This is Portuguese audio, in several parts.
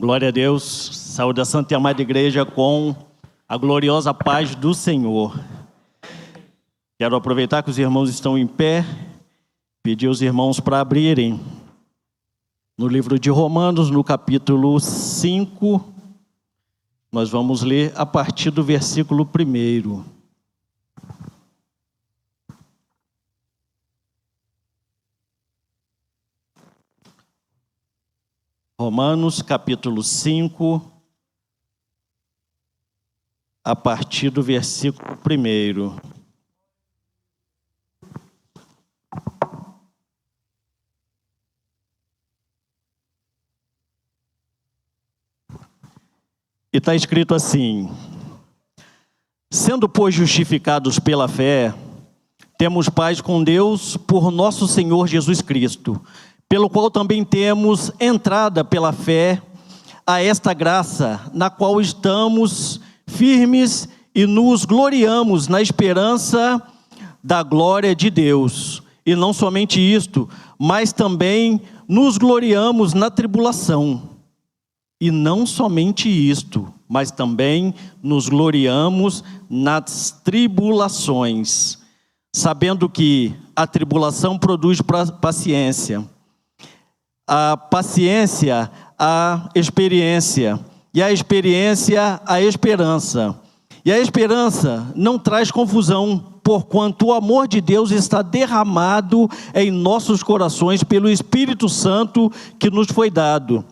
Glória a Deus, saúde a santa e amada igreja com a gloriosa paz do Senhor. Quero aproveitar que os irmãos estão em pé, pedir aos irmãos para abrirem no livro de Romanos, no capítulo 5, nós vamos ler a partir do versículo 1. Romanos, capítulo 5, a partir do versículo 1. E está escrito assim: sendo, pois, justificados pela fé, temos paz com Deus por nosso Senhor Jesus Cristo, pelo qual também temos entrada pela fé a esta graça, na qual estamos firmes e nos gloriamos na esperança da glória de Deus. E não somente isto, mas também nos gloriamos na tribulação. E não somente isto, mas também nos gloriamos nas tribulações, sabendo que a tribulação produz paciência. A paciência, a experiência, e a experiência, a esperança. E a esperança não traz confusão, porquanto o amor de Deus está derramado em nossos corações pelo Espírito Santo que nos foi dado.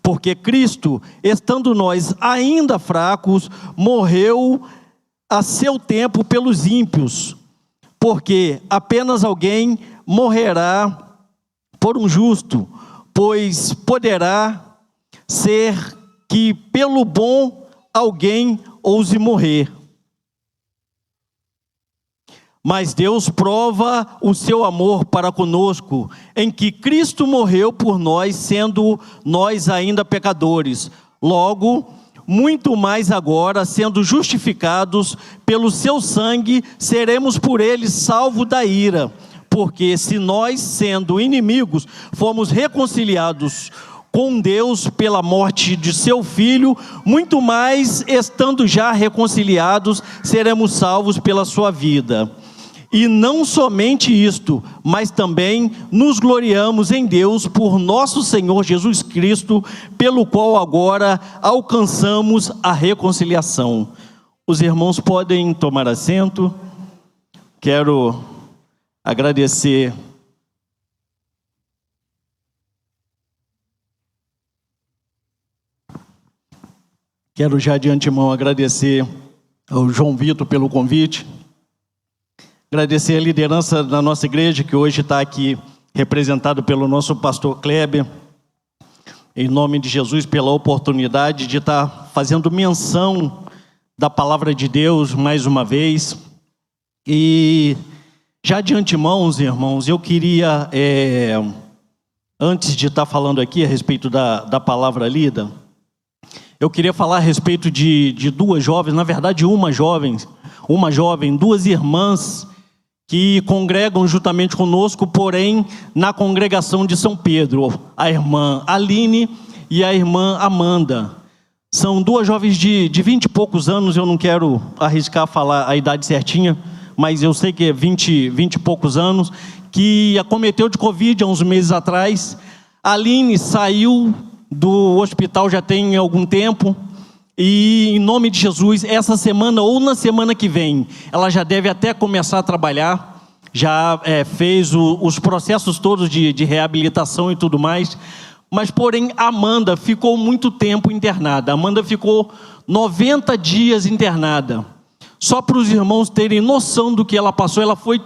Porque Cristo, estando nós ainda fracos, morreu a seu tempo pelos ímpios, porque apenas alguém morrerá por um justo, pois poderá ser que pelo bom alguém ouse morrer. Mas Deus prova o seu amor para conosco, em que Cristo morreu por nós, sendo nós ainda pecadores. Logo, muito mais agora, sendo justificados pelo seu sangue, seremos por ele salvos da ira. Porque se nós, sendo inimigos, fomos reconciliados com Deus pela morte de seu Filho, muito mais, estando já reconciliados, seremos salvos pela sua vida. E não somente isto, mas também nos gloriamos em Deus por nosso Senhor Jesus Cristo, pelo qual agora alcançamos a reconciliação. Os irmãos podem tomar assento. Quero agradecer já de antemão agradecer ao João Vitor pelo convite, agradecer a liderança da nossa igreja, que hoje está aqui representado pelo nosso pastor Kleber, em nome de Jesus, pela oportunidade de estar fazendo menção da palavra de Deus mais uma vez. E já de antemão, irmãos, eu queria, antes de estar falando aqui a respeito da palavra lida, eu queria falar a respeito de duas jovens, na verdade uma jovem, duas irmãs que congregam juntamente conosco, porém na congregação de São Pedro, a irmã Aline e a irmã Amanda. São duas jovens de 20 e poucos anos, eu não quero arriscar falar a idade certinha, mas eu sei que é 20 e poucos anos, que acometeu de Covid há uns meses atrás. A Aline saiu do hospital já tem algum tempo, e em nome de Jesus, essa semana ou na semana que vem, ela já deve até começar a trabalhar, já fez os processos todos de reabilitação e tudo mais, mas porém a Amanda ficou muito tempo internada. A Amanda ficou 90 dias internada. Só para os irmãos terem noção do que ela passou, ela foi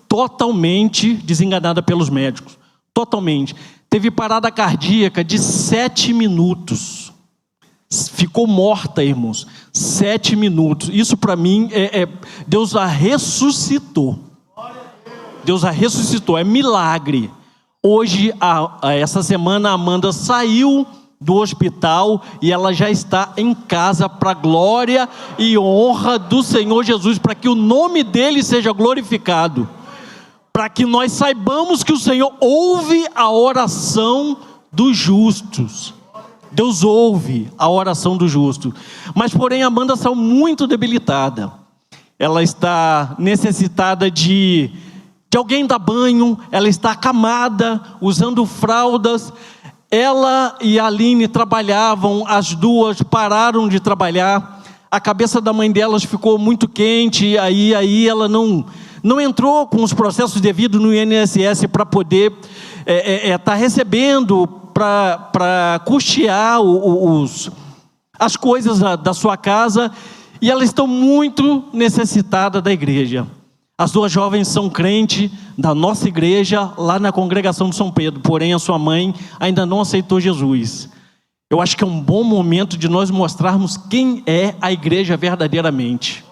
totalmente desenganada pelos médicos, totalmente. Teve parada cardíaca de 7 minutos. Ficou morta, irmãos. 7 minutos. Isso para mim Deus a ressuscitou. Deus a ressuscitou. É milagre. Hoje, essa semana, a Amanda saiu do hospital e ela já está em casa para a glória e honra do Senhor Jesus, para que o nome dele seja glorificado. Para que nós saibamos que o Senhor ouve a oração dos justos. Deus ouve a oração do justo. Mas porém Amanda saiu muito debilitada. Ela está necessitada de alguém dar banho, ela está acamada, usando fraldas. Ela e a Aline trabalhavam, as duas pararam de trabalhar. A cabeça da mãe delas ficou muito quente, aí ela não entrou com os processos devidos no INSS para poder estar recebendo, para custear as coisas da sua casa, e elas estão muito necessitadas da igreja. As duas jovens são crentes da nossa igreja, lá na congregação de São Pedro, porém a sua mãe ainda não aceitou Jesus. Eu acho que é um bom momento de nós mostrarmos quem é a igreja verdadeiramente.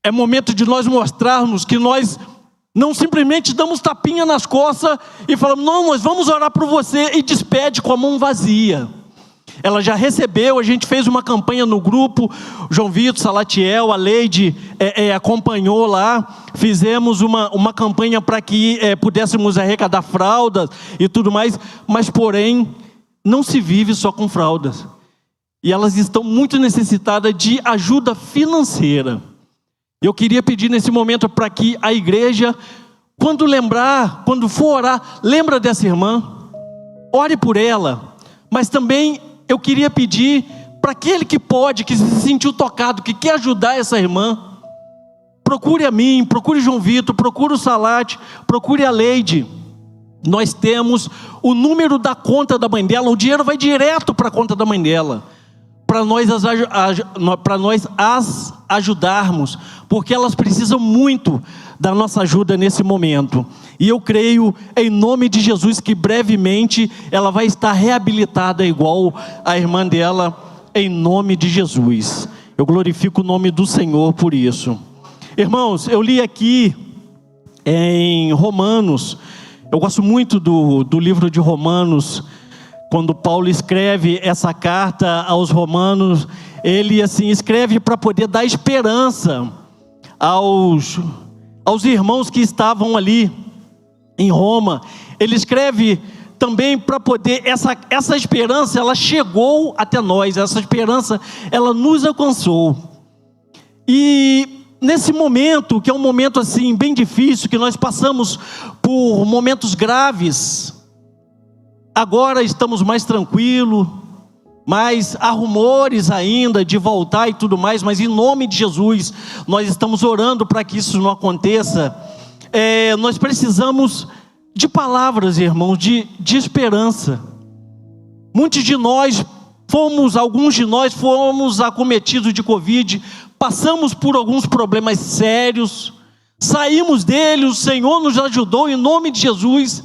É momento de nós mostrarmos que nós não simplesmente damos tapinha nas costas e falamos, não, nós vamos orar por você, e despede com a mão vazia. Ela já recebeu, a gente fez uma campanha no grupo, o João Vitor, Salatiel, a Leide acompanhou lá, fizemos uma campanha para que pudéssemos arrecadar fraldas e tudo mais, mas porém, não se vive só com fraldas. E elas estão muito necessitadas de ajuda financeira. Eu queria pedir nesse momento para que a igreja, quando for orar, lembra dessa irmã, ore por ela, mas também eu queria pedir para aquele que pode, que se sentiu tocado, que quer ajudar essa irmã, procure a mim, procure João Vitor, procure o Salate, procure a Leide. Nós temos o número da conta da mãe dela, o dinheiro vai direto para a conta da mãe dela, para nós as ajudarmos, porque elas precisam muito da nossa ajuda nesse momento. E eu creio, em nome de Jesus, que brevemente ela vai estar reabilitada igual a irmã dela, em nome de Jesus. Eu glorifico o nome do Senhor por isso. Irmãos, eu li aqui em Romanos, eu gosto muito do livro de Romanos. Quando Paulo escreve essa carta aos Romanos, ele assim escreve para poder dar esperança aos irmãos que estavam ali em Roma. Ele escreve também para poder, essa esperança, ela chegou até nós, essa esperança, ela nos alcançou. E nesse momento, que é um momento assim bem difícil, que nós passamos por momentos graves, agora estamos mais tranquilos, mas há rumores ainda de voltar e tudo mais, mas em nome de Jesus, nós estamos orando para que isso não aconteça. Nós precisamos de palavras, irmãos, de esperança. Alguns de nós fomos acometidos de Covid, passamos por alguns problemas sérios, saímos dele, o Senhor nos ajudou em nome de Jesus,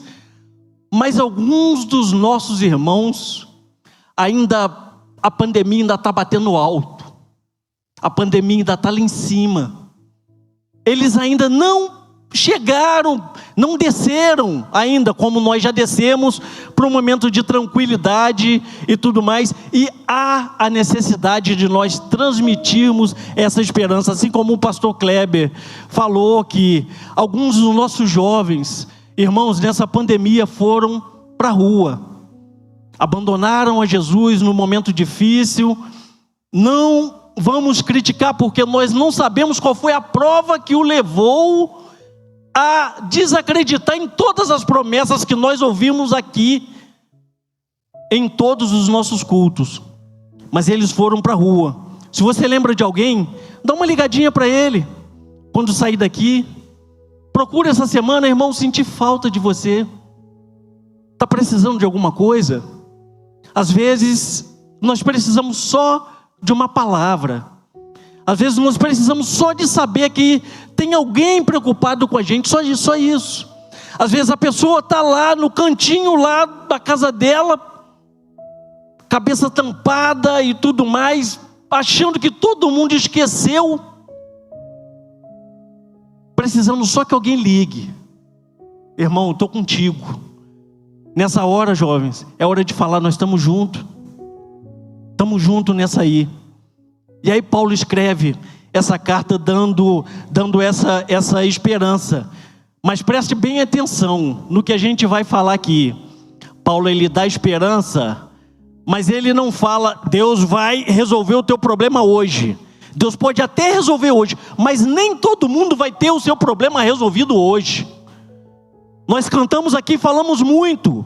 mas alguns dos nossos irmãos, a pandemia ainda está batendo alto, a pandemia ainda está lá em cima, eles ainda não chegaram, não desceram ainda, como nós já descemos, para um momento de tranquilidade e tudo mais, e há a necessidade de nós transmitirmos essa esperança, assim como o pastor Kleber falou que alguns dos nossos jovens, irmãos, nessa pandemia foram para a rua, abandonaram a Jesus no momento difícil. Não vamos criticar, porque nós não sabemos qual foi a prova que o levou a desacreditar em todas as promessas que nós ouvimos aqui, em todos os nossos cultos, mas eles foram para a rua. Se você lembra de alguém, dá uma ligadinha para ele, quando sair daqui, procure essa semana, irmão, sentir falta de você, está precisando de alguma coisa? Às vezes, nós precisamos só de uma palavra, às vezes nós precisamos só de saber que tem alguém preocupado com a gente, só isso. Às vezes a pessoa está lá no cantinho lá da casa dela, cabeça tampada e tudo mais, achando que todo mundo esqueceu, precisando só que alguém ligue. Irmão, estou contigo. Nessa hora, jovens, é hora de falar, nós estamos juntos. Estamos juntos nessa aí. E aí Paulo escreve essa carta dando essa esperança. Mas preste bem atenção no que a gente vai falar aqui. Paulo, ele dá esperança, Mas ele não fala, Deus vai resolver o teu problema hoje. Deus pode até resolver hoje, mas nem todo mundo vai ter o seu problema resolvido hoje. Nós cantamos aqui e falamos muito.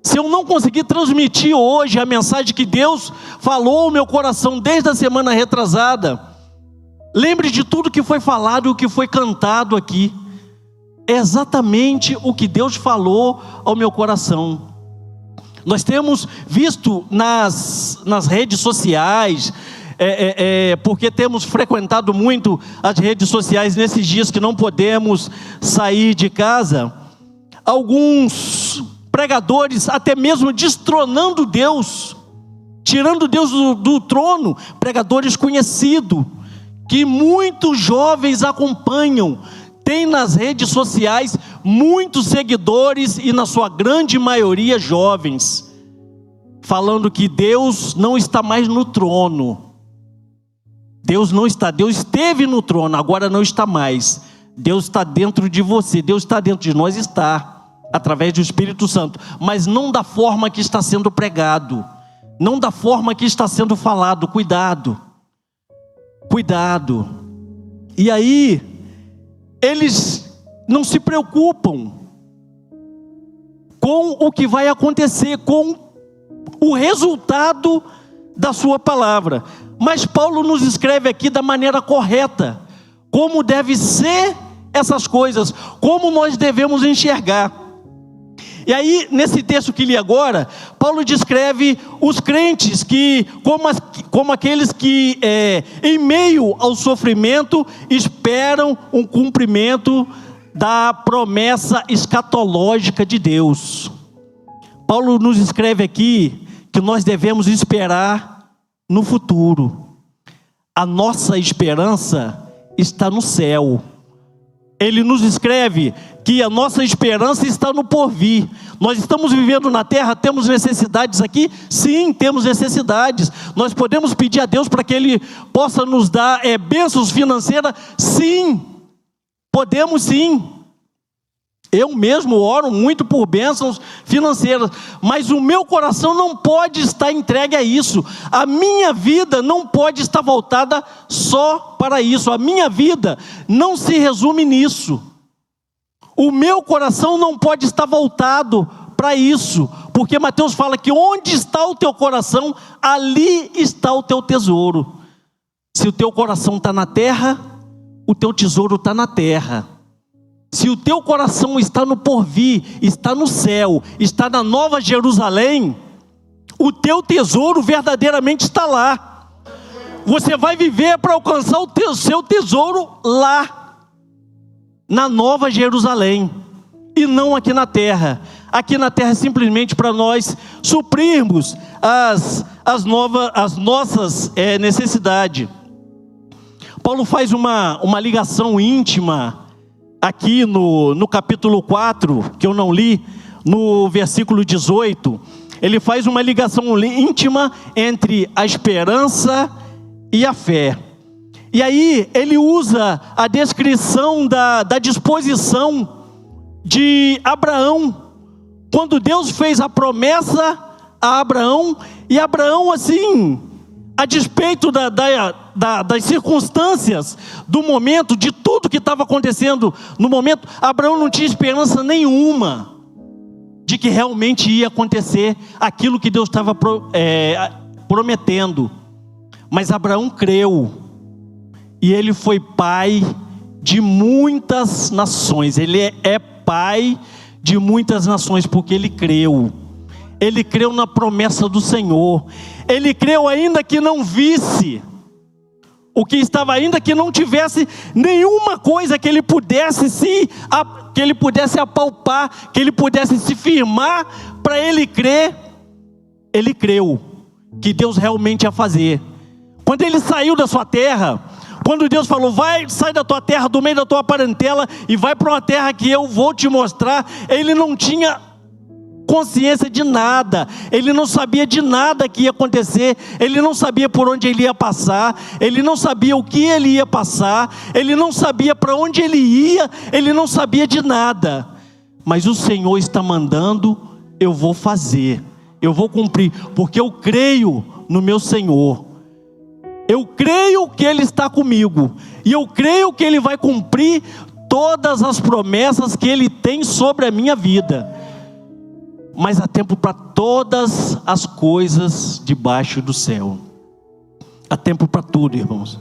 Se eu não conseguir transmitir hoje a mensagem que Deus falou ao meu coração desde a semana retrasada, lembre de tudo que foi falado e o que foi cantado aqui. É exatamente o que Deus falou ao meu coração. Nós temos visto nas redes sociais, porque temos frequentado muito as redes sociais nesses dias que não podemos sair de casa, alguns pregadores até mesmo destronando Deus, tirando Deus do trono, pregadores conhecidos, que muitos jovens acompanham, tem nas redes sociais muitos seguidores e na sua grande maioria jovens, falando que Deus não está mais no trono. Deus não está, Deus esteve no trono, agora não está mais. Deus está dentro de você, Deus está dentro de nós, está, através do Espírito Santo, mas não da forma que está sendo pregado, não da forma que está sendo falado. Cuidado, cuidado. E aí, eles não se preocupam com o que vai acontecer, com o resultado da sua palavra. Mas Paulo nos escreve aqui da maneira correta, como deve ser essas coisas, como nós devemos enxergar. E aí, nesse texto que li agora, Paulo descreve os crentes que, como aqueles que, em meio ao sofrimento, esperam um cumprimento da promessa escatológica de Deus. Paulo nos escreve aqui que nós devemos esperar no futuro. A nossa esperança está no céu. Ele nos escreve que a nossa esperança está no porvir. Nós estamos vivendo na terra, temos necessidades aqui? Sim, temos necessidades. Nós podemos pedir a Deus para que Ele possa nos dar bênçãos financeiras? Sim, podemos sim. Eu mesmo oro muito por bênçãos financeiras, mas o meu coração não pode estar entregue a isso. A minha vida não pode estar voltada só para isso. A minha vida não se resume nisso. O meu coração não pode estar voltado para isso, porque Mateus fala que onde está o teu coração, ali está o teu tesouro. Se o teu coração está na terra, o teu tesouro está na terra. Se o teu coração está no porvir, está no céu, está na Nova Jerusalém, o teu tesouro verdadeiramente está lá. Você vai viver para alcançar o seu tesouro lá, na Nova Jerusalém, e não aqui na terra. Aqui na terra é simplesmente para nós suprirmos as nossas necessidades. Paulo faz uma ligação íntima aqui no capítulo 4, que eu não li, no versículo 18, ele faz uma ligação íntima entre a esperança e a fé. E aí ele usa a descrição da disposição de Abraão, quando Deus fez a promessa a Abraão, e Abraão assim, a despeito das circunstâncias, do momento, de tudo que estava acontecendo no momento, Abraão não tinha esperança nenhuma de que realmente ia acontecer aquilo que Deus estava prometendo. Mas Abraão creu, e ele foi pai de muitas nações. Ele é pai de muitas nações, porque ele creu. Ele creu na promessa do Senhor. Ele creu ainda que não visse o que estava, ainda que não tivesse nenhuma coisa que ele pudesse apalpar, que ele pudesse se firmar para ele crer. Ele creu que Deus realmente ia fazer. Quando ele saiu da sua terra, quando Deus falou, sai da tua terra, do meio da tua parentela, e vai para uma terra que eu vou te mostrar, ele não tinha consciência de nada, ele não sabia de nada que ia acontecer, ele não sabia por onde ele ia passar, ele não sabia o que ele ia passar, ele não sabia para onde ele ia, ele não sabia de nada. Mas o Senhor está mandando, eu vou fazer, eu vou cumprir, porque eu creio no meu Senhor. Eu creio que Ele está comigo, e eu creio que Ele vai cumprir todas as promessas que Ele tem sobre a minha vida. Mas há tempo para todas as coisas debaixo do céu. Há tempo para tudo, irmãos.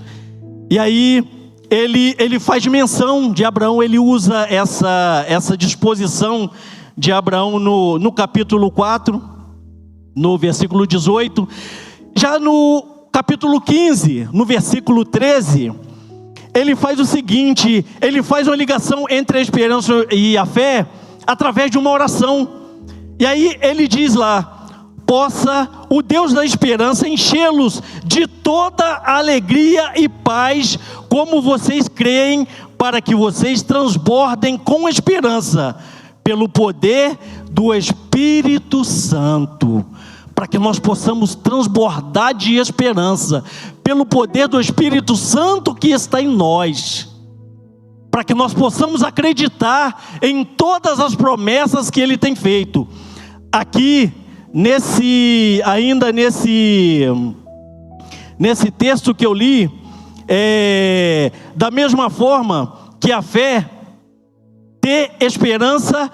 E aí, ele faz menção de Abraão, ele usa essa disposição de Abraão no capítulo 4, no versículo 18. Já no capítulo 15, no versículo 13, ele faz o seguinte, ele faz uma ligação entre a esperança e a fé, através de uma oração. E aí ele diz lá: possa o Deus da esperança enchê-los de toda alegria e paz, como vocês creem, para que vocês transbordem com esperança, pelo poder do Espírito Santo. Para que nós possamos transbordar de esperança, pelo poder do Espírito Santo que está em nós. Para que nós possamos acreditar em todas as promessas que Ele tem feito. Aqui, ainda nesse texto que eu li, da mesma forma que a fé, ter esperança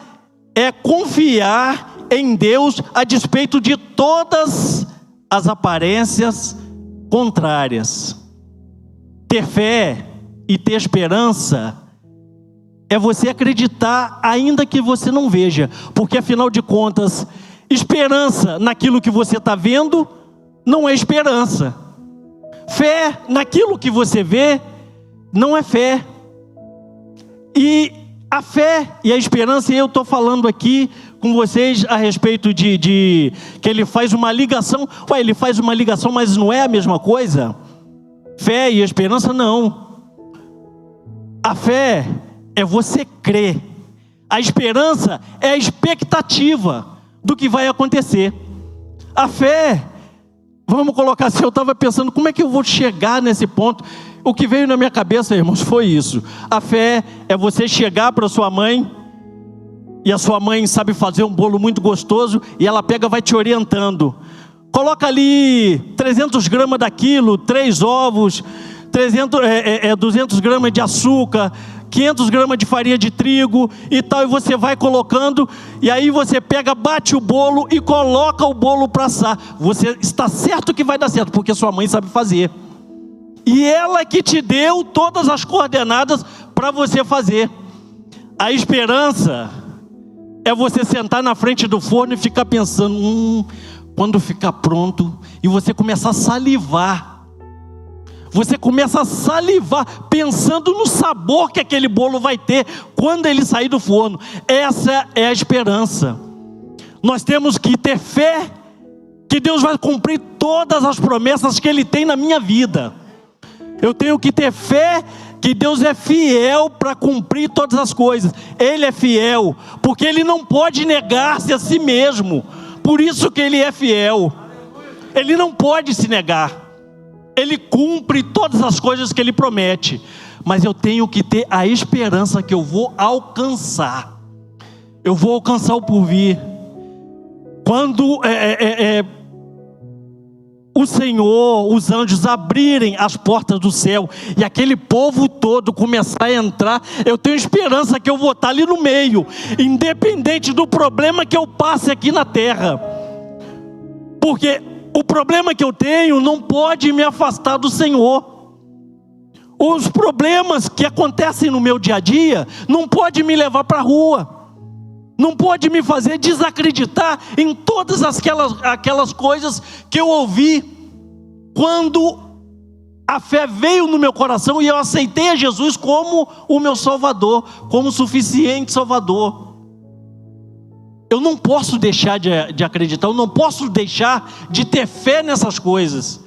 é confiar em Deus a despeito de todas as aparências contrárias. Ter fé e ter esperança é você acreditar ainda que você não veja, porque afinal de contas, esperança naquilo que você está vendo não é esperança. Fé naquilo que você vê não é fé. E a fé e a esperança, e eu estou falando aqui com vocês a respeito de que ele faz uma ligação. Ele faz uma ligação, mas não é a mesma coisa? Fé e esperança não. A fé é você crer. A esperança é a expectativa do que vai acontecer. A fé, vamos colocar assim, eu estava pensando, como é que eu vou chegar nesse ponto? O que veio na minha cabeça, irmãos, foi isso. A fé é você chegar para sua mãe, e a sua mãe sabe fazer um bolo muito gostoso, e ela pega e vai te orientando. Coloca ali 300 gramas daquilo, 3 ovos, 200 gramas de açúcar, 500 gramas de farinha de trigo e tal, e você vai colocando, e aí você pega, bate o bolo e coloca o bolo para assar. Você está certo que vai dar certo, porque sua mãe sabe fazer. E ela que te deu todas as coordenadas para você fazer. A esperança é você sentar na frente do forno e ficar pensando, quando ficar pronto, e você começar a salivar. Você começa a salivar, pensando no sabor que aquele bolo vai ter quando ele sair do forno. Essa é a esperança. Nós temos que ter fé que Deus vai cumprir todas as promessas que Ele tem na minha vida. Eu tenho que ter fé que Deus é fiel para cumprir todas as coisas. Ele é fiel, porque Ele não pode negar-se a si mesmo. Por isso que Ele é fiel. Ele não pode se negar. Ele cumpre todas as coisas que Ele promete. Mas eu tenho que ter a esperança que eu vou alcançar. Eu vou alcançar o porvir. Quando o Senhor, os anjos abrirem as portas do céu e aquele povo todo começar a entrar, eu tenho esperança que eu vou estar ali no meio, independente do problema que eu passe aqui na terra. Porque o problema que eu tenho não pode me afastar do Senhor. Os problemas que acontecem no meu dia a dia não pode me levar para a rua. Não pode me fazer desacreditar em todas aquelas coisas que eu ouvi quando a fé veio no meu coração e eu aceitei a Jesus como o meu Salvador, como o suficiente Salvador. Eu não posso deixar de acreditar, eu não posso deixar de ter fé nessas coisas,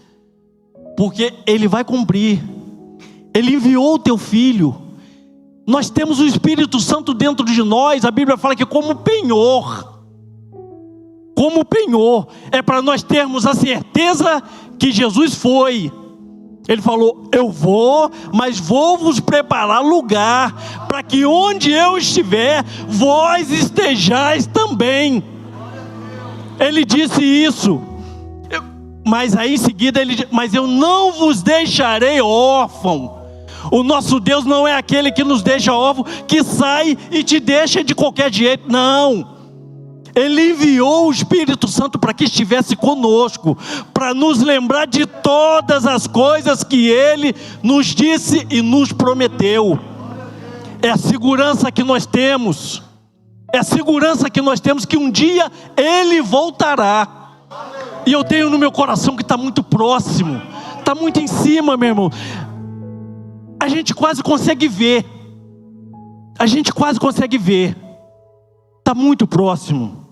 porque Ele vai cumprir. Ele enviou o teu Filho. Nós temos o Espírito Santo dentro de nós. A Bíblia fala que como penhor, é para nós termos a certeza que Jesus foi. Ele falou, eu vou, mas vou vos preparar lugar, para que onde eu estiver, vós estejais também. Ele disse isso. Mas aí em seguida ele diz: mas eu não vos deixarei órfão. O nosso Deus não é aquele que nos deixa órfão, que sai e te deixa de qualquer jeito. Não. Ele enviou o Espírito Santo para que estivesse conosco, para nos lembrar de todas as coisas que Ele nos disse e nos prometeu. É a segurança que nós temos. É a segurança que nós temos que um dia Ele voltará. E eu tenho no meu coração que está muito próximo, está muito em cima, meu irmão. A gente quase consegue ver. A gente quase consegue ver. Está muito próximo.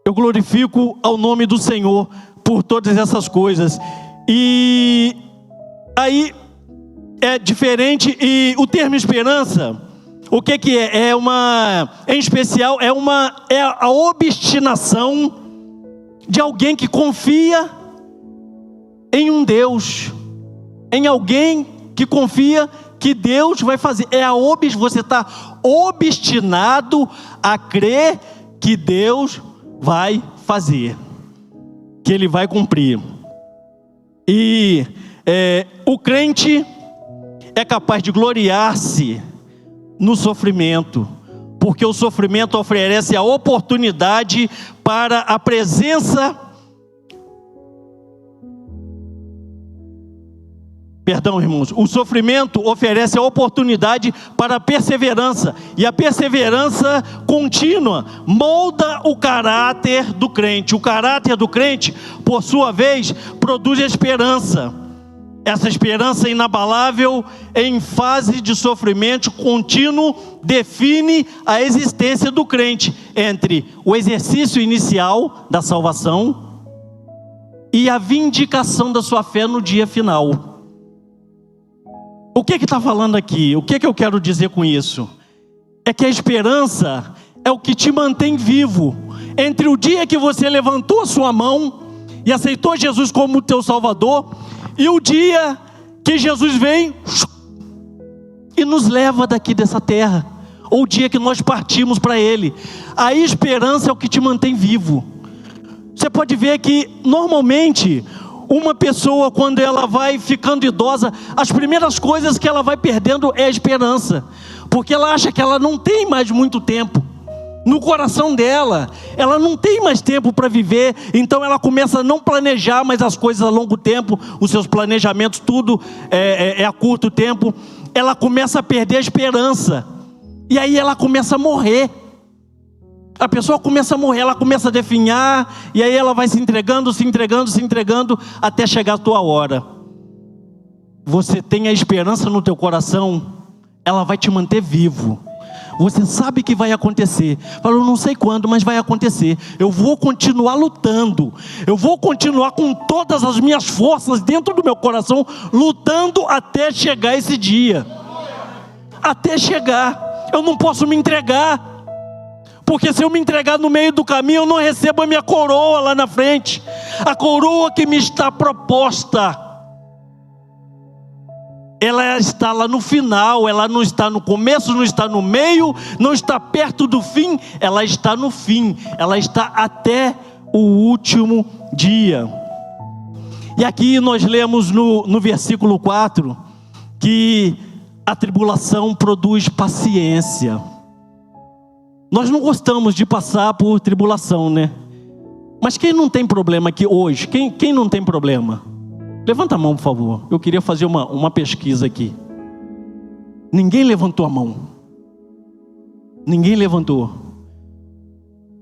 Eu glorifico ao nome do Senhor por todas essas coisas. E aí é diferente. E o termo esperança, o que é? Em especial, é a obstinação de alguém que confia em um Deus, em alguém que confia que Deus vai fazer. Você está obstinado a crer que Deus vai fazer, que Ele vai cumprir. E o crente é capaz de gloriar-se no sofrimento, porque o sofrimento oferece a oportunidade para a presença, irmãos, o sofrimento oferece a oportunidade para a perseverança, e a perseverança contínua molda o caráter do crente. O caráter do crente, por sua vez, produz esperança. Essa esperança inabalável em fase de sofrimento contínuo define a existência do crente entre o exercício inicial da salvação e a vindicação da sua fé no dia final. O que está falando aqui? O que eu quero dizer com isso? É que a esperança é o que te mantém vivo entre o dia que você levantou a sua mão e aceitou Jesus como teu Salvador, e o dia que Jesus vem e nos leva daqui dessa terra, ou o dia que nós partimos para Ele. A esperança é o que te mantém vivo. Você pode ver que normalmente uma pessoa, quando ela vai ficando idosa, as primeiras coisas que ela vai perdendo é a esperança, porque ela acha que ela não tem mais muito tempo. No coração dela, ela não tem mais tempo para viver, então ela começa a não planejar mais as coisas a longo tempo, os seus planejamentos, tudo é a curto tempo. Ela começa a perder a esperança, e aí ela começa a morrer. A pessoa começa a morrer, ela começa a definhar, e aí ela vai se entregando, até chegar a tua hora. Você tem a esperança no teu coração, ela vai te manter vivo. Você sabe que vai acontecer. Fala: eu não sei quando, mas vai acontecer. Eu vou continuar lutando. Eu vou continuar com todas as minhas forças dentro do meu coração, lutando até chegar esse dia. Até chegar. Eu não posso me entregar, porque se eu me entregar no meio do caminho, eu não recebo a minha coroa lá na frente. A coroa que me está proposta, ela está lá no final, ela não está no começo, não está no meio, não está perto do fim, ela está no fim, ela está até o último dia. E aqui nós lemos no versículo 4, que a tribulação produz paciência. Nós não gostamos de passar por tribulação, né? Mas quem não tem problema aqui hoje? Quem não tem problema? Levanta a mão, por favor. Eu queria fazer uma pesquisa aqui. Ninguém levantou a mão. Ninguém levantou.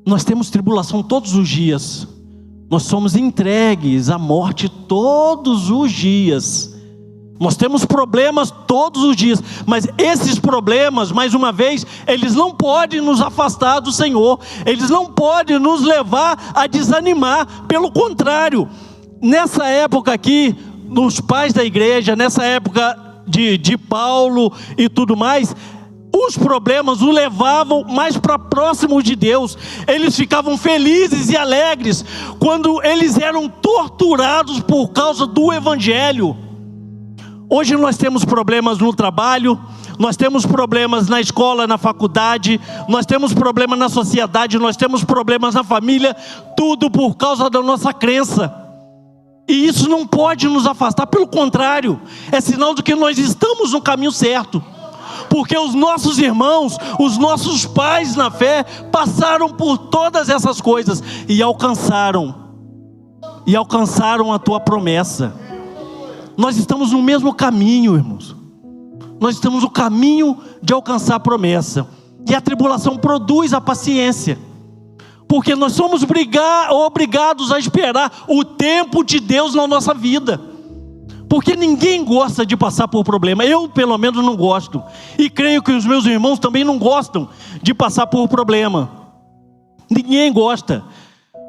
Nós temos tribulação todos os dias. Nós somos entregues à morte todos os dias. Nós temos problemas todos os dias. Mas esses problemas, mais uma vez, eles não podem nos afastar do Senhor. Eles não podem nos levar a desanimar. Pelo contrário, nessa época aqui, nos pais da igreja, nessa época de Paulo e tudo mais, os problemas o levavam mais para próximo de Deus. Eles ficavam felizes e alegres quando eles eram torturados por causa do Evangelho. Hoje nós temos problemas no trabalho, nós temos problemas na escola, na faculdade, nós temos problemas na sociedade, nós temos problemas na família, tudo por causa da nossa crença. E isso não pode nos afastar, pelo contrário, é sinal de que nós estamos no caminho certo. Porque os nossos irmãos, os nossos pais na fé, passaram por todas essas coisas e alcançaram a tua promessa. Nós estamos no mesmo caminho, irmãos. Nós estamos no caminho de alcançar a promessa. E a tribulação produz a paciência. Porque nós somos obrigados a esperar o tempo de Deus na nossa vida. Porque ninguém gosta de passar por problema. Eu, pelo menos, não gosto. E creio que os meus irmãos também não gostam de passar por problema. Ninguém gosta.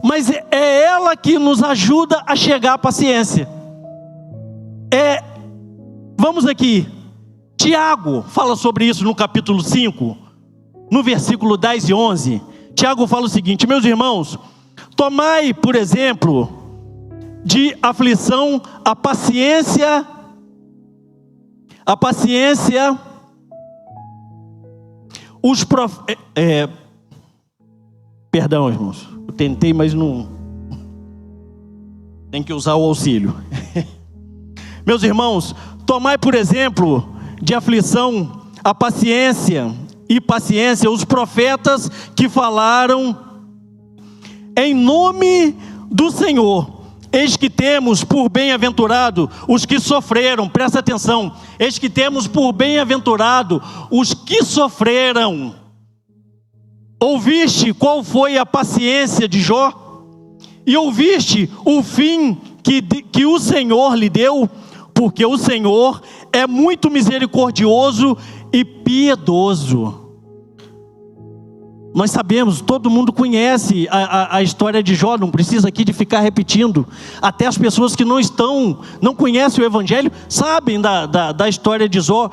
Mas é ela que nos ajuda a chegar à paciência. Vamos aqui. Tiago fala sobre isso no capítulo 5, no versículo 10 e 11. Tiago fala o seguinte: meus irmãos, tomai, por exemplo, de aflição a paciência, perdão, irmãos, eu tentei, mas não, tem que usar o auxílio. Meus irmãos, tomai, por exemplo, de aflição a paciência os profetas que falaram em nome do Senhor. Eis que temos por bem-aventurado os que sofreram. Presta atenção. Eis que temos por bem-aventurado os que sofreram. Ouviste qual foi a paciência de Jó? E ouviste o fim que o Senhor lhe deu? Porque o Senhor é muito misericordioso e piedoso. Nós sabemos, todo mundo conhece a história de Jó, não precisa aqui de ficar repetindo. Até as pessoas que não conhecem o Evangelho, sabem da história de Jó,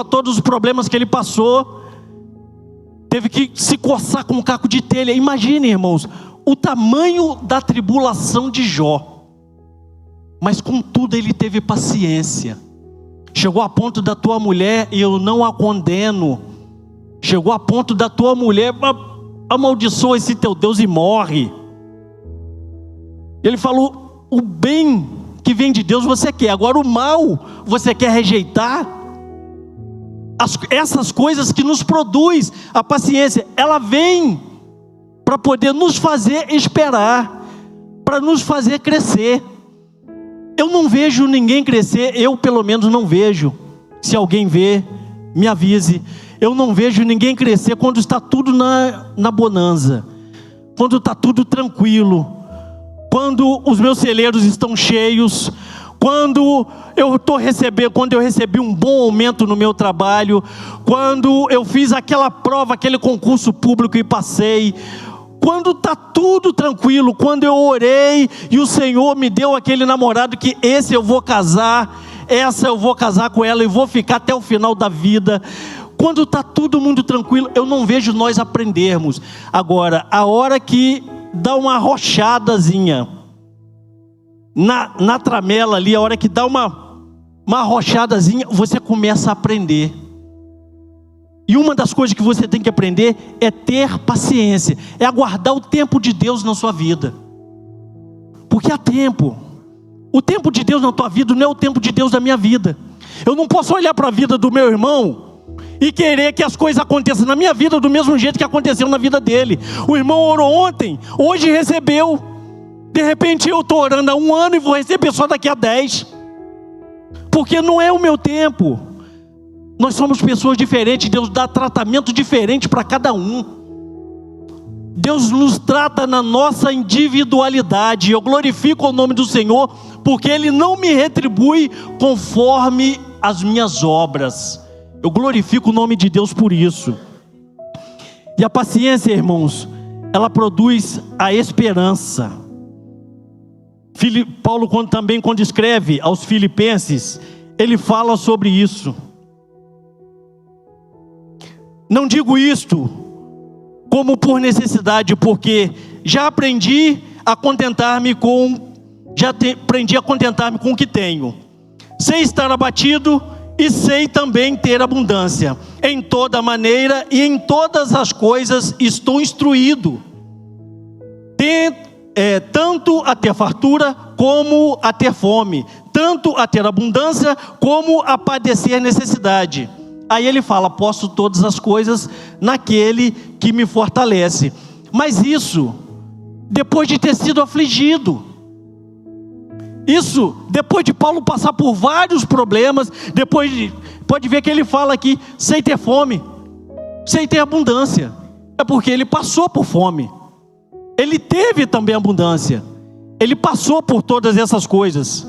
todos os problemas que ele passou. Teve que se coçar com um caco de telha. Imagine, irmãos, o tamanho da tribulação de Jó. Mas contudo ele teve paciência. Chegou a ponto da tua mulher, e eu não a condeno, chegou a ponto da tua mulher, amaldiçoa esse teu Deus e morre. Ele falou: o bem que vem de Deus você quer, agora o mal você quer rejeitar. Essas coisas que nos produz a paciência, ela vem para poder nos fazer esperar, para nos fazer crescer. Eu não vejo ninguém crescer, eu pelo menos não vejo. Se alguém vê, me avise. Eu não vejo ninguém crescer quando está tudo na bonança, quando está tudo tranquilo, quando os meus celeiros estão cheios, quando eu recebi um bom aumento no meu trabalho, quando eu fiz aquela prova, aquele concurso público e passei, quando está tudo tranquilo, quando eu orei e o Senhor me deu aquele namorado que esse eu vou casar, essa eu vou casar com ela e vou ficar até o final da vida. Quando está todo mundo tranquilo, eu não vejo nós aprendermos. Agora, a hora que dá uma arrochadazinha na tramela ali, a hora que dá uma arrochadazinha, você começa a aprender. E uma das coisas que você tem que aprender é ter paciência, é aguardar o tempo de Deus na sua vida. Porque há tempo. O tempo de Deus na tua vida não é o tempo de Deus na minha vida. Eu não posso olhar para a vida do meu irmão e querer que as coisas aconteçam na minha vida do mesmo jeito que aconteceu na vida dele. O irmão orou ontem, hoje recebeu. De repente eu estou orando há 1 ano e vou receber só daqui a 10. Porque não é o meu tempo. Nós somos pessoas diferentes, Deus dá tratamento diferente para cada um. Deus nos trata na nossa individualidade. Eu glorifico o nome do Senhor, porque Ele não me retribui conforme as minhas obras. Eu glorifico o nome de Deus por isso. E a paciência, irmãos, ela produz a esperança. Paulo quando escreve aos Filipenses, ele fala sobre isso. Não digo isto como por necessidade, porque já aprendi a contentar-me com o que tenho. Sei estar abatido e sei também ter abundância. Em toda maneira e em todas as coisas estou instruído, tanto a ter fartura como a ter fome, tanto a ter abundância como a padecer necessidade. Aí ele fala: posso todas as coisas naquele que me fortalece. Mas isso depois de ter sido afligido. Isso depois de Paulo passar por vários problemas. Pode ver que ele fala aqui: sem ter fome, sem ter abundância. É porque ele passou por fome. Ele teve também abundância. Ele passou por todas essas coisas.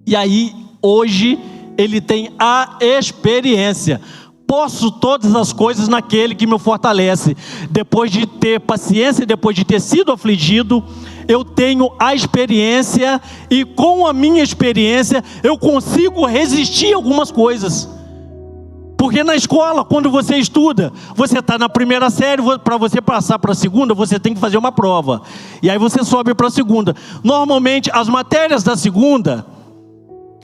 E aí, hoje, ele tem a experiência. Posso todas as coisas naquele que me fortalece. Depois de ter paciência, depois de ter sido afligido, eu tenho a experiência. E com a minha experiência, eu consigo resistir a algumas coisas. Porque na escola, quando você estuda, você está na primeira série, para você passar para a segunda, você tem que fazer uma prova. E aí você sobe para a segunda. Normalmente, as matérias da segunda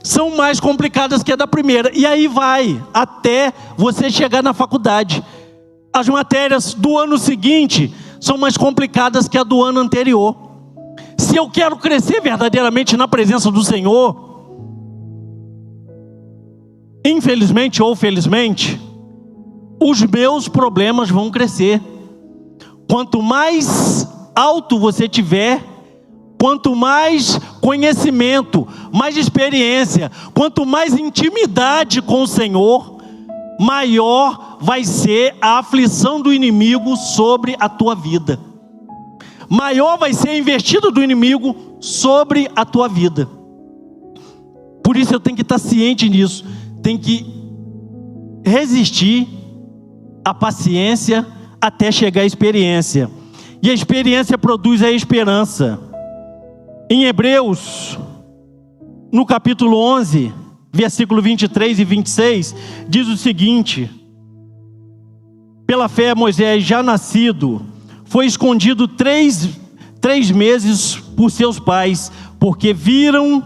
são mais complicadas que a da primeira. E aí vai até você chegar na faculdade. As matérias do ano seguinte são mais complicadas que a do ano anterior. Se eu quero crescer verdadeiramente na presença do Senhor, infelizmente ou felizmente, os meus problemas vão crescer. Quanto mais alto você tiver, quanto mais conhecimento, mais experiência, quanto mais intimidade com o Senhor, maior vai ser a aflição do inimigo sobre a tua vida. Maior vai ser a investida do inimigo sobre a tua vida. Por isso eu tenho que estar ciente nisso. Tem que resistir à paciência até chegar à experiência. E a experiência produz a esperança. Em Hebreus, no capítulo 11, versículo 23 e 26, diz o seguinte: pela fé Moisés, já nascido, foi escondido três meses por seus pais, porque viram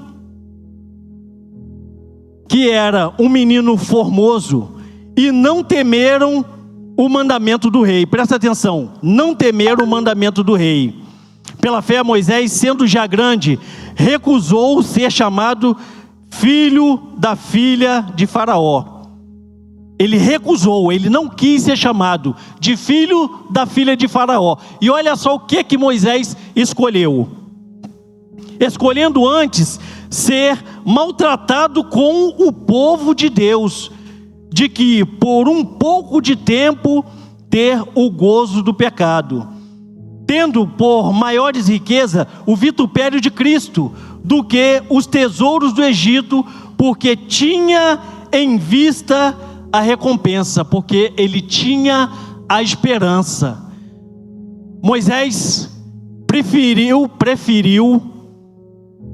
que era um menino formoso, e não temeram o mandamento do rei. Presta atenção, não temeram o mandamento do rei. Pela fé Moisés, sendo já grande, recusou ser chamado filho da filha de Faraó. Ele recusou, ele não quis ser chamado de filho da filha de Faraó. E olha só o que Moisés escolheu. Escolhendo antes ser maltratado com o povo de Deus, de que por um pouco de tempo ter o gozo do pecado, tendo por maiores riqueza o vitupério de Cristo do que os tesouros do Egito, porque tinha em vista a recompensa, porque ele tinha a esperança. Moisés preferiu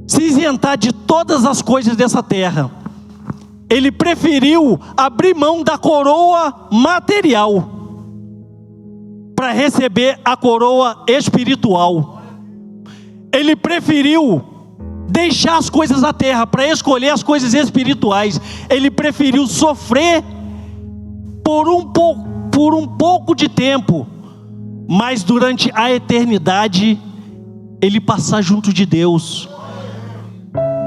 se isentar de todas as coisas dessa terra. Ele preferiu abrir mão da coroa material para receber a coroa espiritual. Ele preferiu deixar as coisas da terra para escolher as coisas espirituais. Ele preferiu sofrer por um pouco de tempo, mas durante a eternidade ele passar junto de Deus.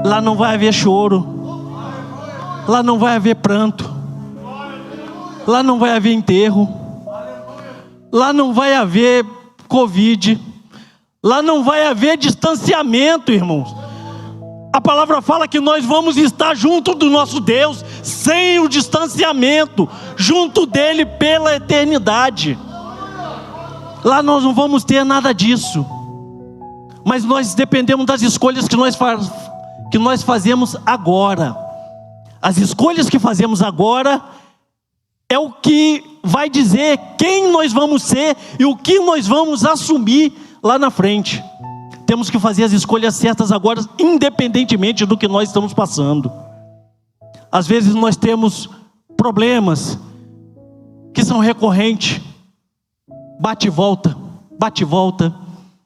Lá não vai haver choro, lá não vai haver pranto, lá não vai haver enterro, lá não vai haver Covid, lá não vai haver distanciamento, irmãos. A palavra fala que nós vamos estar junto do nosso Deus, sem o distanciamento, junto dele pela eternidade. Lá nós não vamos ter nada disso, mas nós dependemos das escolhas que nós fazemos agora. As escolhas que fazemos agora é o que vai dizer quem nós vamos ser e o que nós vamos assumir lá na frente. Temos que fazer as escolhas certas agora, independentemente do que nós estamos passando. Às vezes nós temos problemas que são recorrentes. Bate e volta, bate e volta,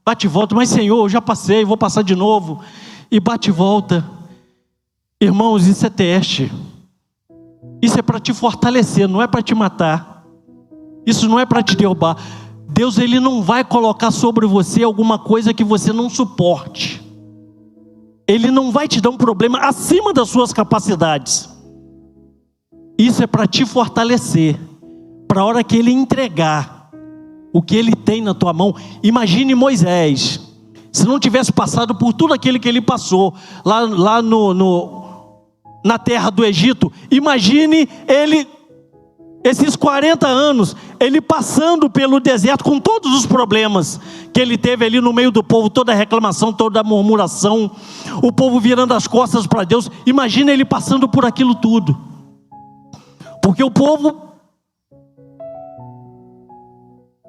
bate e volta. Mas Senhor, eu já passei, vou passar de novo. E bate e volta. Irmãos, isso é teste. Isso é para te fortalecer, não é para te matar. Isso não é para te derrubar. Deus, Ele não vai colocar sobre você alguma coisa que você não suporte. Ele não vai te dar um problema acima das suas capacidades. Isso é para te fortalecer, para a hora que Ele entregar o que Ele tem na tua mão. Imagine Moisés, se não tivesse passado por tudo aquilo que ele passou lá na terra do Egito. Imagine ele, esses 40 anos, ele passando pelo deserto com todos os problemas que ele teve ali no meio do povo, toda a reclamação, toda a murmuração, o povo virando as costas para Deus. Imagina ele passando por aquilo tudo, porque o povo,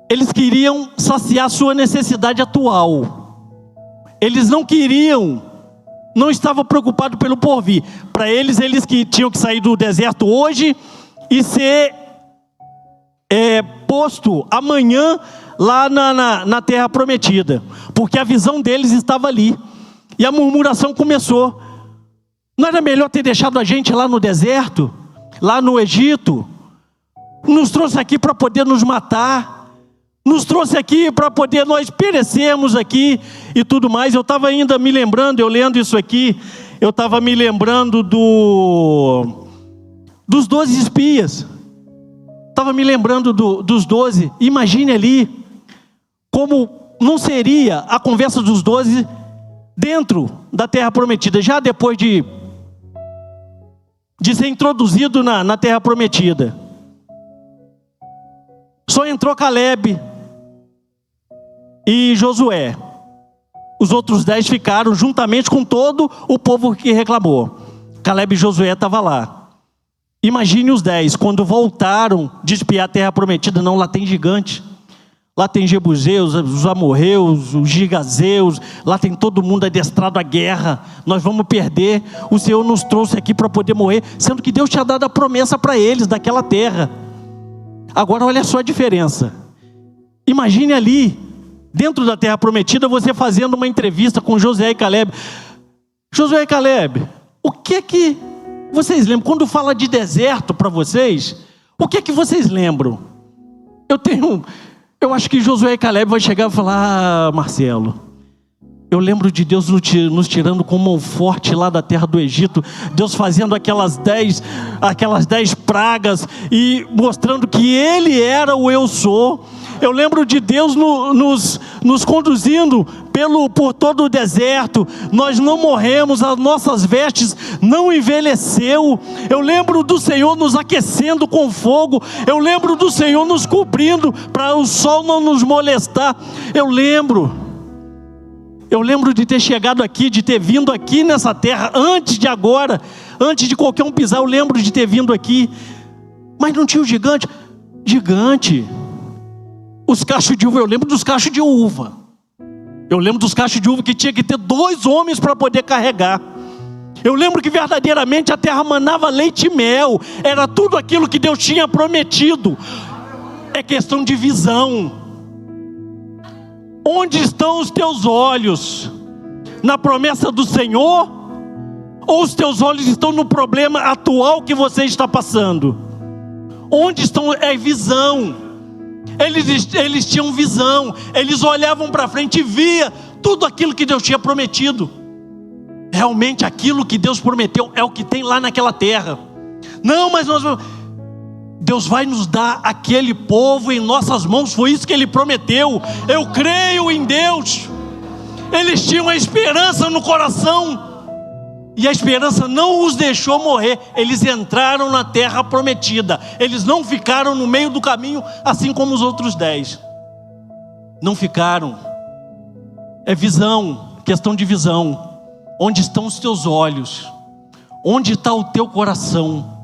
eles queriam saciar sua necessidade atual. Eles não queriam, não estavam preocupados pelo porvir. Para eles que tinham que sair do deserto hoje e ser posto amanhã lá na terra prometida, porque a visão deles estava ali. E a murmuração começou. Não era melhor ter deixado a gente lá no deserto, lá no Egito? Nos trouxe aqui para poder nos matar, nos trouxe aqui para poder nós perecermos aqui e tudo mais. Eu estava ainda me lembrando, eu lendo isso aqui, eu estava me lembrando dos 12 espias. Estava me lembrando dos 12. Imagine ali como não seria a conversa dos 12 dentro da terra prometida, já depois de ser introduzido na terra prometida. Só entrou Caleb e Josué. Os outros 10 ficaram juntamente com todo o povo que reclamou. Caleb e Josué estavam lá. Imagine os 10, quando voltaram de espiar a terra prometida. Não, lá tem gigante. Lá tem Jebuseus, os amorreus, os gigazeus. Lá tem todo mundo adestrado à guerra. Nós vamos perder. O Senhor nos trouxe aqui para poder morrer, sendo que Deus tinha dado a promessa para eles daquela terra. Agora olha só a diferença. Imagine ali, dentro da terra prometida, você fazendo uma entrevista com Josué e Caleb. Josué e Caleb, o que vocês lembram? Quando fala de deserto para vocês, o que vocês lembram? Eu acho que Josué e Caleb vão chegar e falar: Marcelo, eu lembro de Deus nos tirando com mão forte lá da terra do Egito, Deus fazendo aquelas 10 pragas e mostrando que Ele era o eu sou. Eu lembro de Deus nos conduzindo por todo o deserto. Nós não morremos, as nossas vestes não envelheceu. Eu lembro do Senhor nos aquecendo com fogo. Eu lembro do Senhor nos cobrindo para o sol não nos molestar. Eu lembro de ter chegado aqui, de ter vindo aqui nessa terra, antes de qualquer um pisar. Eu lembro de ter vindo aqui, mas não tinha o gigante. Os cachos de uva, eu lembro dos cachos de uva. Eu lembro dos cachos de uva que tinha que ter 2 homens para poder carregar. Eu lembro que verdadeiramente a terra manava leite e mel. Era tudo aquilo que Deus tinha prometido. É questão de visão. Onde estão os teus olhos? Na promessa do Senhor? Ou os teus olhos estão no problema atual que você está passando? Onde estão? É visão. Eles tinham visão. Eles olhavam para frente e via tudo aquilo que Deus tinha prometido. Realmente aquilo que Deus prometeu é o que tem lá naquela terra. Não, mas Deus vai nos dar aquele povo em nossas mãos. Foi isso que Ele prometeu. Eu creio em Deus. Eles tinham a esperança no coração, e a esperança não os deixou morrer. Eles entraram na terra prometida. Eles não ficaram no meio do caminho, assim como os outros 10. Não ficaram. É visão, questão de visão. Onde estão os teus olhos? Onde está o teu coração?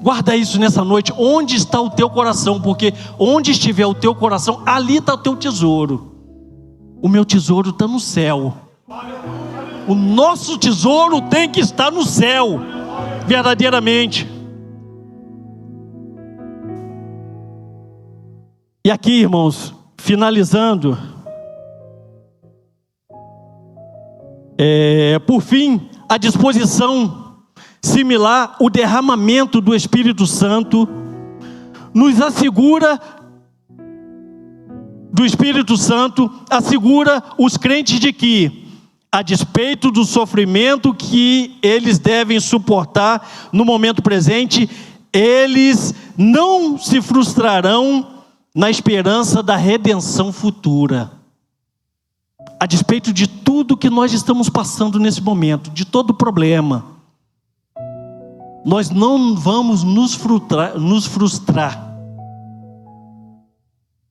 Guarda isso nessa noite. Onde está o teu coração? Porque onde estiver o teu coração, ali está o teu tesouro. O meu tesouro está no céu. O nosso tesouro tem que estar no céu, verdadeiramente. E aqui, irmãos, finalizando, por fim, a disposição similar, o derramamento do Espírito Santo nos assegura, do Espírito Santo, assegura os crentes de que, a despeito do sofrimento que eles devem suportar no momento presente, eles não se frustrarão na esperança da redenção futura. A despeito de tudo que nós estamos passando nesse momento, de todo problema, nós não vamos nos frustrar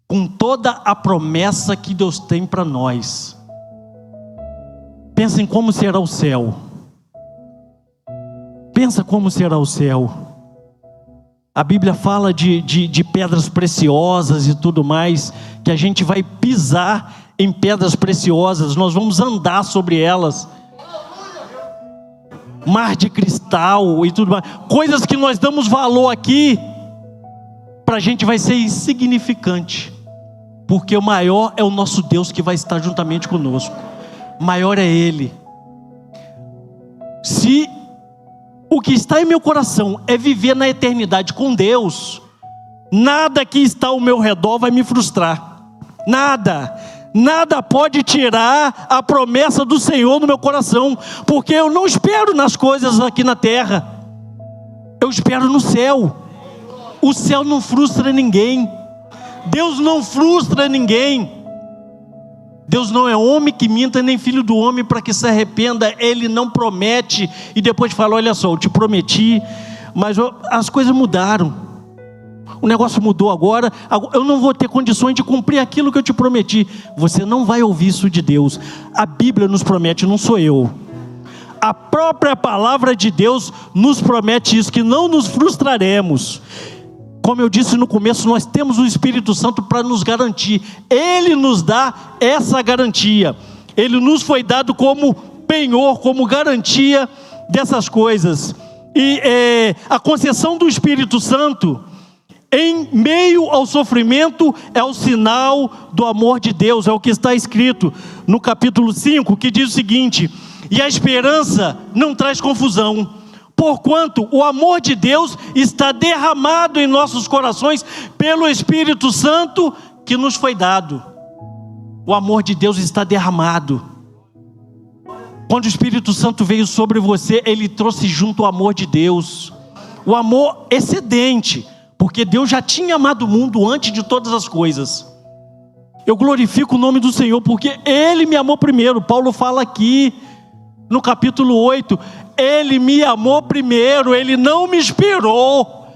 com toda a promessa que Deus tem para nós. Pensa em como será o céu. Pensa como será o céu. A Bíblia fala de pedras preciosas e tudo mais, que a gente vai pisar em pedras preciosas, nós vamos andar sobre elas. Mar de cristal e tudo mais. Coisas que nós damos valor aqui, para a gente vai ser insignificante. Porque o maior é o nosso Deus que vai estar juntamente conosco. Maior é Ele. Se o que está em meu coração é viver na eternidade com Deus, nada que está ao meu redor vai me frustrar. Nada pode tirar a promessa do Senhor no meu coração, porque eu não espero nas coisas aqui na terra, eu espero no céu. O céu não frustra ninguém. Deus não frustra ninguém. Deus não é homem que minta, nem filho do homem para que se arrependa. Ele não promete e depois fala: olha só, eu te prometi, mas as coisas mudaram, o negócio mudou agora, eu não vou ter condições de cumprir aquilo que eu te prometi. Você não vai ouvir isso de Deus. A Bíblia nos promete, não sou eu. A própria palavra de Deus nos promete isso, que não nos frustraremos. Como eu disse no começo, nós temos o Espírito Santo para nos garantir. Ele nos dá essa garantia. Ele nos foi dado como penhor, como garantia dessas coisas. E a concessão do Espírito Santo em meio ao sofrimento é o sinal do amor de Deus. É o que está escrito no capítulo 5, que diz o seguinte: e a esperança não traz confusão, porquanto o amor de Deus está derramado em nossos corações pelo Espírito Santo que nos foi dado. O amor de Deus está derramado. Quando o Espírito Santo veio sobre você, ele trouxe junto o amor de Deus, o amor excedente, porque Deus já tinha amado o mundo antes de todas as coisas. Eu glorifico o nome do Senhor, porque Ele me amou primeiro. Paulo fala aqui no capítulo 8, Ele me amou primeiro. Ele não me esperou,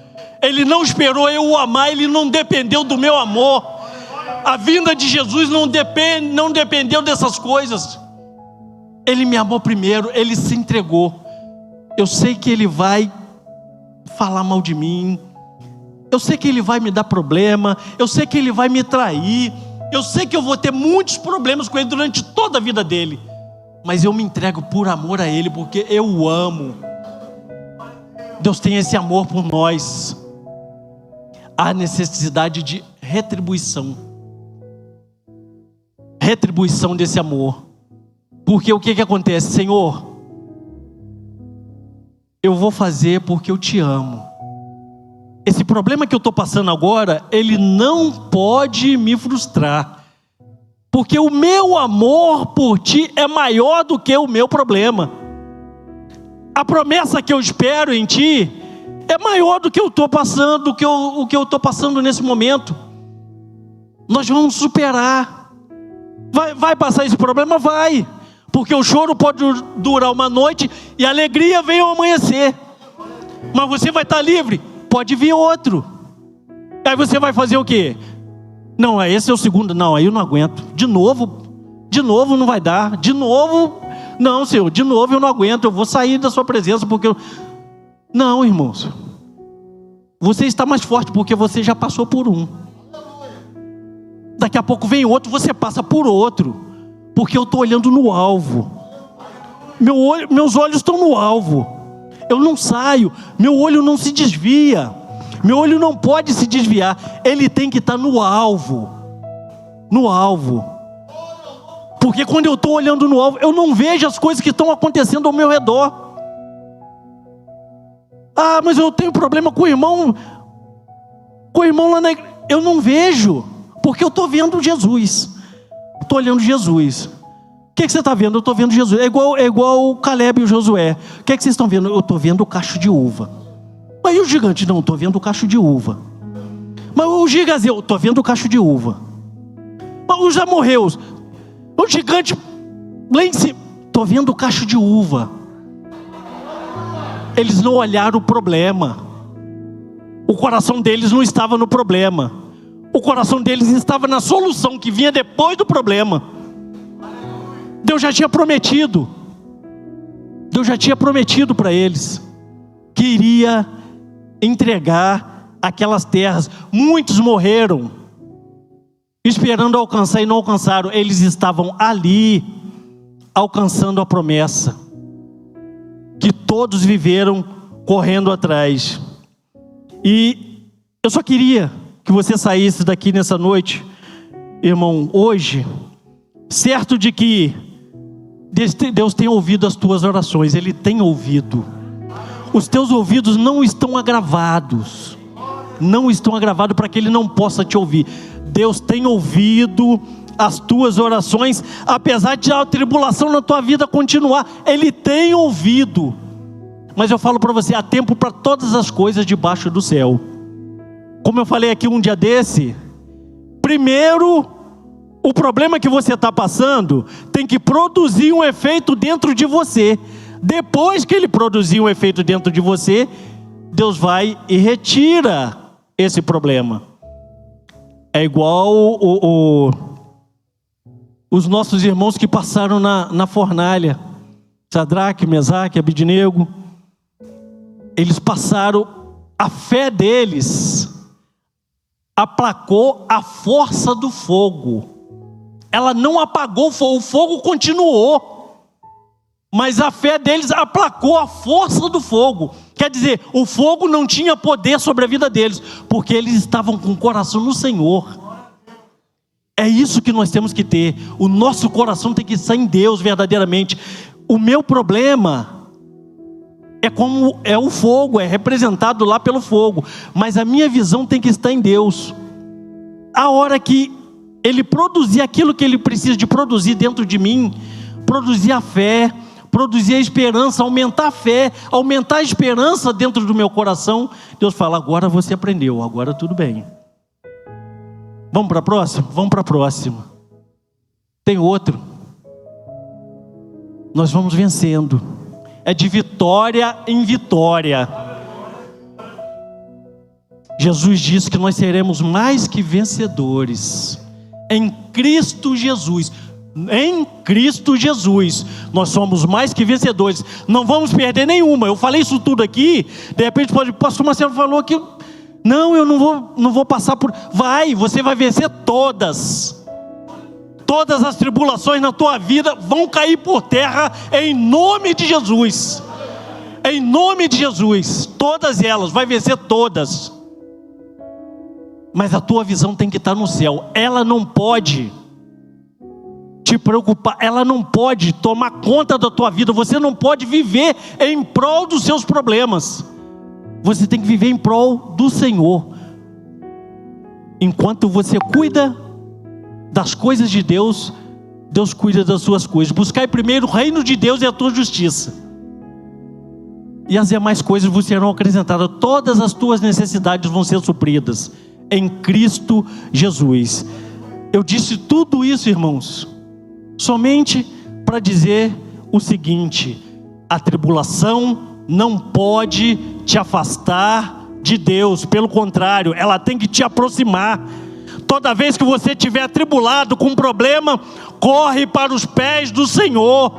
Ele não esperou eu o amar, Ele não dependeu do meu amor. A vinda de Jesus não dependeu dessas coisas. Ele me amou primeiro, Ele se entregou. Eu sei que Ele vai falar mal de mim, eu sei que Ele vai me dar problema, eu sei que Ele vai me trair, eu sei que eu vou ter muitos problemas com Ele durante toda a vida dele, mas eu me entrego por amor a Ele, porque eu o amo. Deus tem esse amor por nós. Há necessidade de retribuição desse amor, porque o que acontece? Senhor, eu vou fazer porque eu te amo. Esse problema que eu estou passando agora, ele não pode me frustrar, porque o meu amor por ti é maior do que o meu problema. A promessa que eu espero em ti é maior do que eu estou passando, do que o que eu estou passando nesse momento. Nós vamos superar. Vai passar esse problema? Vai, porque o choro pode durar uma noite e a alegria vem ao amanhecer, mas você vai estar livre. Pode vir outro. Aí você vai fazer o quê? Não, esse é o segundo. Não, aí eu não aguento. De novo não vai dar. De novo, não, Senhor, de novo eu não aguento. Eu vou sair da sua presença porque Não, irmãos. Você está mais forte porque você já passou por um. Daqui a pouco vem outro, você passa por outro, porque eu estou olhando no alvo. Meus olhos estão no alvo. Eu não saio, meu olho não se desvia, meu olho não pode se desviar, ele tem que estar no alvo, porque quando eu estou olhando no alvo, eu não vejo as coisas que estão acontecendo ao meu redor. Ah, mas eu tenho problema com o irmão lá na igreja. Eu não vejo, porque eu estou vendo Jesus. Estou olhando Jesus. O que você está vendo? Eu estou vendo Jesus. É igual o Caleb e o Josué. O que vocês estão vendo? Eu estou vendo o cacho de uva. Mas e o gigante? Não, estou vendo o cacho de uva. Mas o gigazeu? Eu estou vendo o cacho de uva. Mas os amorreus? O gigante lá em cima? Estou vendo o cacho de uva. Eles não olharam o problema. O coração deles não estava no problema. O coração deles estava na solução que vinha depois do problema. Deus já tinha prometido. Deus já tinha prometido para eles que iria entregar aquelas terras. Muitos morreram esperando alcançar e não alcançaram. Eles estavam ali alcançando a promessa que todos viveram correndo atrás. E eu só queria que você saísse daqui nessa noite, irmão, hoje, certo de que Deus tem ouvido as tuas orações. Ele tem ouvido. Os teus ouvidos não estão agravados. Não estão agravados para que Ele não possa te ouvir. Deus tem ouvido as tuas orações, apesar de a tribulação na tua vida continuar. Ele tem ouvido. Mas eu falo para você, há tempo para todas as coisas debaixo do céu. Como eu falei aqui um dia desse, primeiro, o problema que você está passando tem que produzir um efeito dentro de você. Depois que ele produzir um efeito dentro de você, Deus vai e retira esse problema. É igual os nossos irmãos que passaram na fornalha, Sadraque, Mesaque, Abidnego. Eles passaram, a fé deles aplacou a força do fogo. Ela não apagou o fogo continuou, mas a fé deles aplacou a força do fogo. Quer dizer, o fogo não tinha poder sobre a vida deles, porque eles estavam com o coração no Senhor. É isso que nós temos que ter. O nosso coração tem que estar em Deus verdadeiramente. O meu problema é como é o fogo, é representado lá pelo fogo, mas a minha visão tem que estar em Deus. A hora que Ele produzir aquilo que Ele precisa de produzir dentro de mim, produzir a fé, produzir a esperança, aumentar a fé, aumentar a esperança dentro do meu coração, Deus fala, agora você aprendeu, agora tudo bem. Vamos para a próxima? Vamos para a próxima. Tem outro. Nós vamos vencendo. É de vitória em vitória. Jesus disse que nós seremos mais que vencedores. Em Cristo Jesus. Em Cristo Jesus. Nós somos mais que vencedores. Não vamos perder nenhuma. Eu falei isso tudo aqui. De repente o pastor Marcelo falou que não, eu não vou passar por... Você vai vencer todas. Todas as tribulações na tua vida vão cair por terra em nome de Jesus. Em nome de Jesus. Todas elas, vai vencer todas. Mas a tua visão tem que estar no céu. Ela não pode te preocupar. Ela não pode tomar conta da tua vida. Você não pode viver em prol dos seus problemas. Você tem que viver em prol do Senhor. Enquanto você cuida das coisas de Deus, Deus cuida das suas coisas. Buscai primeiro o reino de Deus e a tua justiça, e as demais coisas vos serão acrescentadas. Todas as tuas necessidades vão ser supridas em Cristo Jesus. Eu disse tudo isso, irmãos, somente para dizer o seguinte: a tribulação não pode te afastar de Deus. Pelo contrário, ela tem que te aproximar. Toda vez que você estiver atribulado com um problema, corre para os pés do Senhor.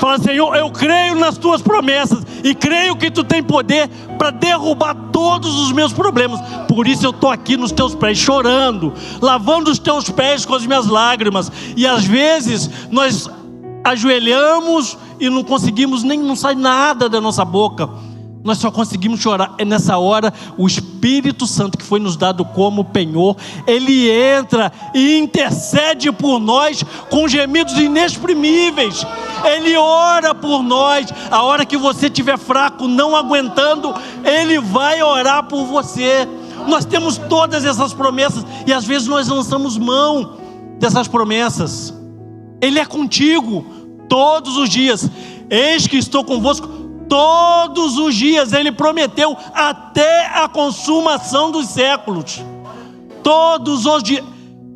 Fala, Senhor, eu creio nas tuas promessas e creio que tu tem poder para derrubar todos os meus problemas. Por isso eu estou aqui nos teus pés, chorando, lavando os teus pés com as minhas lágrimas. E às vezes nós ajoelhamos e não conseguimos, não sai nada da nossa boca. Nós só conseguimos chorar. É nessa hora o Espírito Santo, que foi nos dado como penhor, ele entra e intercede por nós com gemidos inexprimíveis. Ele ora por nós. A hora que você estiver fraco, não aguentando, Ele vai orar por você. Nós temos todas essas promessas e às vezes nós lançamos mão dessas promessas. Ele é contigo todos os dias. Eis que estou convosco todos os dias. Ele prometeu até a consumação dos séculos. Todos os dias.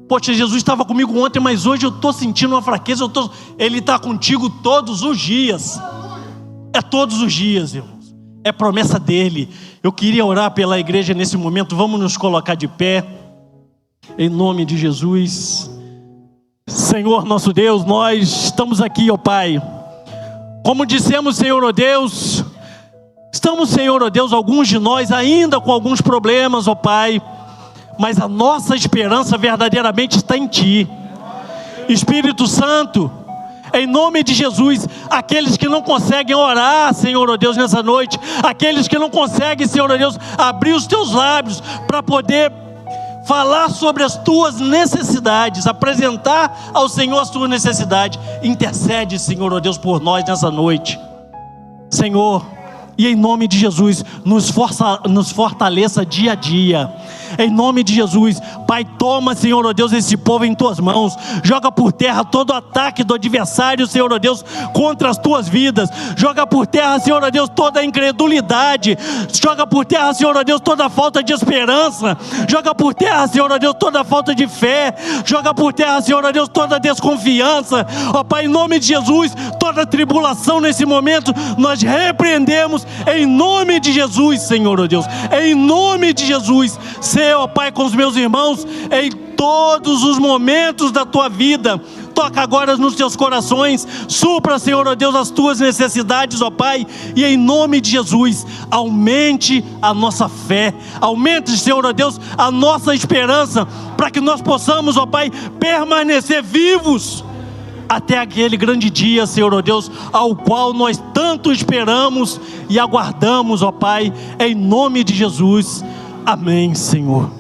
Poxa, Jesus estava comigo ontem, mas hoje eu estou sentindo uma fraqueza. Ele está contigo todos os dias. É todos os dias, irmãos. É promessa dele. Eu queria orar pela igreja nesse momento. Vamos nos colocar de pé. Em nome de Jesus. Senhor nosso Deus, nós estamos aqui, ó Pai. Como dissemos, Senhor, ó Deus, estamos, Senhor, ó Deus, alguns de nós ainda com alguns problemas, ó Pai, mas a nossa esperança verdadeiramente está em Ti. Espírito Santo, em nome de Jesus, aqueles que não conseguem orar, Senhor, ó Deus, nessa noite, aqueles que não conseguem, Senhor, ó Deus, abrir os Teus lábios para poder falar sobre as tuas necessidades, apresentar ao Senhor as tuas necessidades, intercede, Senhor, ó Deus, por nós nessa noite, Senhor, e em nome de Jesus, nos fortaleça dia a dia, em nome de Jesus. Pai, toma, Senhor, ó Deus, esse povo em Tuas mãos, joga por terra todo ataque do adversário, Senhor, ó Deus, contra as Tuas vidas, joga por terra, Senhor, ó Deus, toda a incredulidade, joga por terra, Senhor, ó Deus, toda a falta de esperança, joga por terra, Senhor, ó Deus, toda a falta de fé, joga por terra, Senhor, ó Deus, toda a desconfiança, ó Pai, em nome de Jesus, toda a tribulação nesse momento, nós repreendemos, em nome de Jesus, Senhor, ó Deus, em nome de Jesus. Ser, ó Pai, com os meus irmãos em todos os momentos da tua vida. Toca agora nos teus corações, supra, Senhor, ó Deus, as tuas necessidades, ó Pai, e em nome de Jesus, aumente a nossa fé, aumente, Senhor, ó Deus, a nossa esperança, para que nós possamos, ó Pai, permanecer vivos até aquele grande dia, Senhor, ó Deus, ao qual nós tanto esperamos e aguardamos, ó Pai, em nome de Jesus. Amém, Senhor.